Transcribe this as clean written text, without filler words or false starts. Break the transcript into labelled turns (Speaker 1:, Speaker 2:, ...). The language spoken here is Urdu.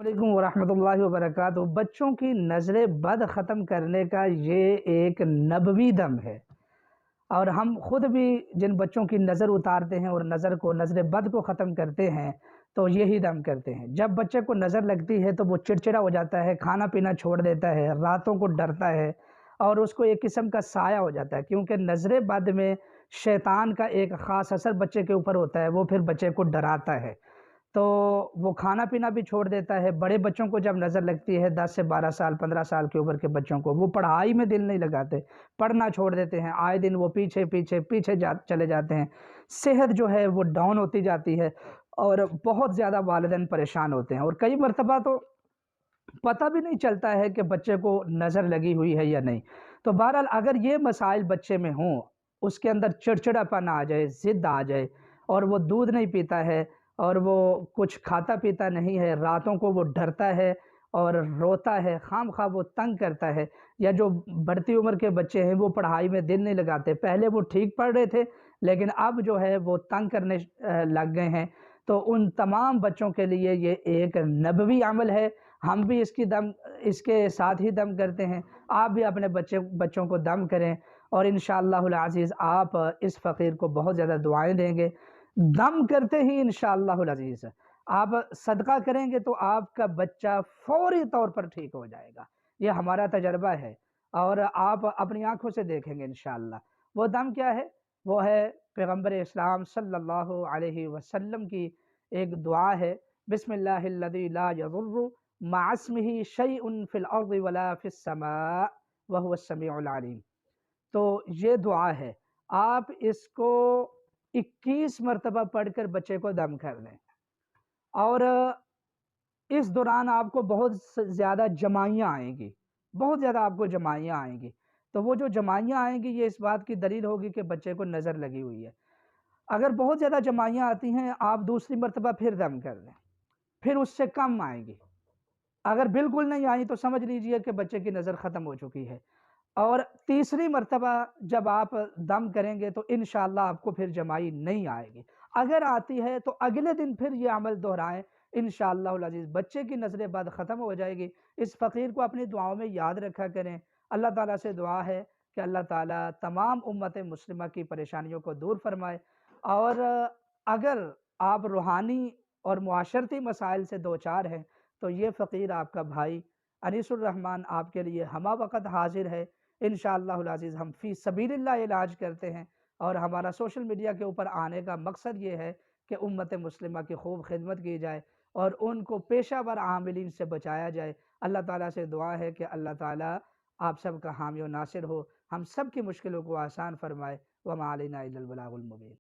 Speaker 1: علیکم ورحمۃ اللہ وبرکاتہ۔ بچوں کی نظر بد ختم کرنے کا یہ ایک نبوی دم ہے، اور ہم خود بھی جن بچوں کی نظر اتارتے ہیں اور نظر بد کو ختم کرتے ہیں تو یہی دم کرتے ہیں۔ جب بچے کو نظر لگتی ہے تو وہ چڑچڑا ہو جاتا ہے، کھانا پینا چھوڑ دیتا ہے، راتوں کو ڈرتا ہے، اور اس کو ایک قسم کا سایہ ہو جاتا ہے، کیونکہ نظر بد میں شیطان کا ایک خاص اثر بچے کے اوپر ہوتا ہے، وہ پھر بچے کو ڈراتا ہے، تو وہ کھانا پینا بھی چھوڑ دیتا ہے۔ بڑے بچوں کو جب نظر لگتی ہے، 10 سے 12 سال 15 سال کی عمر کے بچوں کو، وہ پڑھائی میں دل نہیں لگاتے، پڑھنا چھوڑ دیتے ہیں، آئے دن وہ پیچھے پیچھے پیچھے چلے جاتے ہیں، صحت جو ہے وہ ڈاؤن ہوتی جاتی ہے، اور بہت زیادہ والدین پریشان ہوتے ہیں، اور کئی مرتبہ تو پتہ بھی نہیں چلتا ہے کہ بچے کو نظر لگی ہوئی ہے یا نہیں۔ تو بہرحال اگر یہ مسائل بچے میں ہوں، اس کے اندر چڑچڑاپن آ جائے، ضد آ جائے، اور وہ دودھ نہیں پیتا ہے، اور وہ کچھ کھاتا پیتا نہیں ہے، راتوں کو وہ ڈرتا ہے اور روتا ہے، خام خواہ وہ تنگ کرتا ہے، یا جو بڑھتی عمر کے بچے ہیں وہ پڑھائی میں دل نہیں لگاتے، پہلے وہ ٹھیک پڑھ رہے تھے لیکن اب جو ہے وہ تنگ کرنے لگ گئے ہیں، تو ان تمام بچوں کے لیے یہ ایک نبوی عمل ہے۔ ہم بھی اس کے ساتھ ہی دم کرتے ہیں، آپ بھی اپنے بچوں کو دم کریں، اور انشاءاللہ العزیز آپ اس فقیر کو بہت زیادہ دعائیں دیں گے۔ دم کرتے ہی انشاءاللہ العزیز آپ صدقہ کریں گے تو آپ کا بچہ فوری طور پر ٹھیک ہو جائے گا، یہ ہمارا تجربہ ہے، اور آپ اپنی آنکھوں سے دیکھیں گے انشاءاللہ۔ وہ دم کیا ہے؟ وہ ہے پیغمبر اسلام صلی اللہ علیہ وسلم کی ایک دعا ہے، بسم اللہ الذی لا یضر مع اسمہ شیء فی الارض ولا فی السماء وہو السمیع العلیم۔ تو یہ دعا ہے، آپ اس کو 21 مرتبہ پڑھ کر بچے کو دم کر دیں، اور اس دوران آپ کو بہت زیادہ جمائیاں آئیں گی، بہت زیادہ آپ کو جمائیاں آئیں گی، تو وہ جو جمائیاں آئیں گی یہ اس بات کی دلیل ہوگی کہ بچے کو نظر لگی ہوئی ہے۔ اگر بہت زیادہ جمائیاں آتی ہیں، آپ دوسری مرتبہ پھر دم کر دیں، پھر اس سے کم آئیں گی، اگر بالکل نہیں آئی تو سمجھ لیجئے کہ بچے کی نظر ختم ہو چکی ہے، اور تیسری مرتبہ جب آپ دم کریں گے تو انشاءاللہ آپ کو پھر جمائی نہیں آئے گی، اگر آتی ہے تو اگلے دن پھر یہ عمل دہرائیں، انشاءاللہ العزیز بچے کی نظر بد ختم ہو جائے گی۔ اس فقیر کو اپنی دعاؤں میں یاد رکھا کریں۔ اللہ تعالیٰ سے دعا ہے کہ اللہ تعالیٰ تمام امت مسلمہ کی پریشانیوں کو دور فرمائے، اور اگر آپ روحانی اور معاشرتی مسائل سے دوچار ہیں تو یہ فقیر آپ کا بھائی انیس الرحمن آپ کے لیے ہمہ وقت حاضر ہے۔ انشاءاللہ العزیز ہم فی سبیل اللہ علاج کرتے ہیں، اور ہمارا سوشل میڈیا کے اوپر آنے کا مقصد یہ ہے کہ امت مسلمہ کی خوب خدمت کی جائے اور ان کو پیشہ ور عاملین سے بچایا جائے۔ اللہ تعالیٰ سے دعا ہے کہ اللہ تعالیٰ آپ سب کا حامی و ناصر ہو، ہم سب کی مشکلوں کو آسان فرمائے۔ وما علینا الا البلاغ المبین۔